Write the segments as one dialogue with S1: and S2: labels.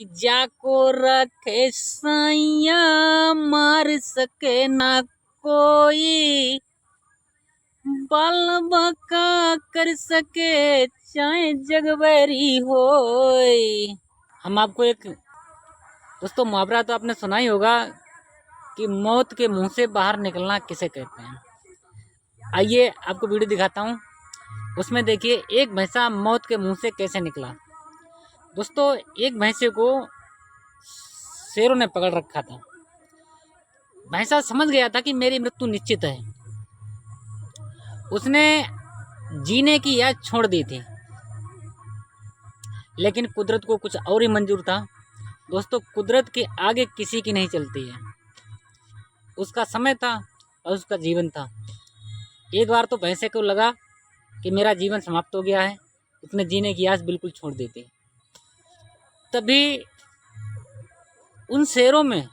S1: कि जाको रखे साइया मार सके ना कोई, बाल बाका कर सके चाहे जगबैरी होई। हम आपको एक दोस्तों मुहावरा तो आपने सुना ही होगा कि मौत के मुंह से बाहर निकलना किसे कहते हैं। आइए आपको वीडियो दिखाता हूँ। उसमें देखिए एक भैंसा मौत के मुंह से कैसे निकला। दोस्तों एक भैंसे को शेरों ने पकड़ रखा था। भैंसा समझ गया था कि मेरी मृत्यु निश्चित है। उसने जीने की याद छोड़ दी थी, लेकिन कुदरत को कुछ और ही मंजूर था। दोस्तों कुदरत के आगे किसी की नहीं चलती है। उसका समय था और उसका जीवन था। एक बार तो भैंसे को लगा कि मेरा जीवन समाप्त हो गया है। उसने जीने की आस बिल्कुल छोड़ दी थी। तभी उन शेरों में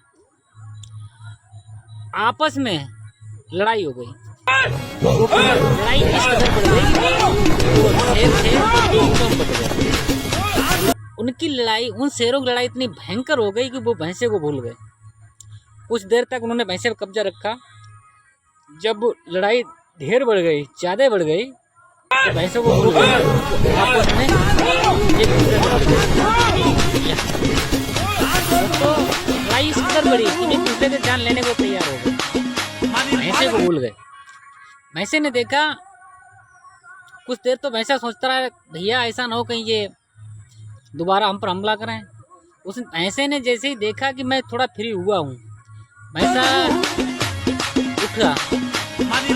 S1: आपस में लड़ाई हो गई। लड़ाई इस कदर बढ़ गई कि वो शेर थे दोनों बट गए। उनकी लड़ाई, उन शेरों की लड़ाई इतनी भयंकर हो गई कि वो भैंसे को भूल गए। कुछ देर तक उन्होंने भैंसे पर कब्जा रखा। जब लड़ाई ढेर बढ़ गई, ज़्यादा बढ़ गई, तो भैंसों को भूल गए। आपस में एक दूसरे से लड़ गए। तो लड़ाई इस कदर बढ़ी कि एक दूसरे से जान लेने को तैयार हो गए। भैंसे को भूल गए। भैंसे ने देखा, कुछ देर तो भैंसा सोचता रहा भैया ऐसा ना हो कहीं ये दोबारा हम पर हमला करें। उस भैंसे ने जैसे ही देखा कि मैं थोड़ा फ्री हुआ हूँ, भैंसा उठा और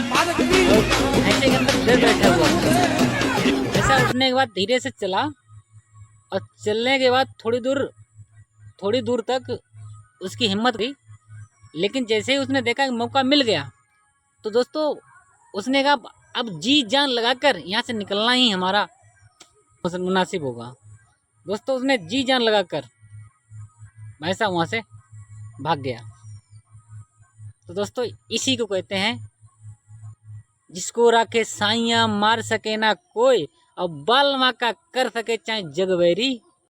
S1: भैंसे के अंदर डर बैठा हुआ। भैंसा उठने के बाद धीरे से चला और चलने के बाद थोड़ी दूर तक उसकी हिम्मत गई। लेकिन जैसे ही उसने देखा कि मौका मिल गया, तो दोस्तों उसने कहा अब जी जान लगाकर यहाँ से निकलना ही हमारा मुनासिब होगा। दोस्तों उसने जी जान लगाकर भैंसा वहाँ से भाग गया। तो दोस्तों इसी को कहते हैं जिसको राखे साइयां मार सके ना कोई, और बाल माँ का कर सके चाहे जगबैरी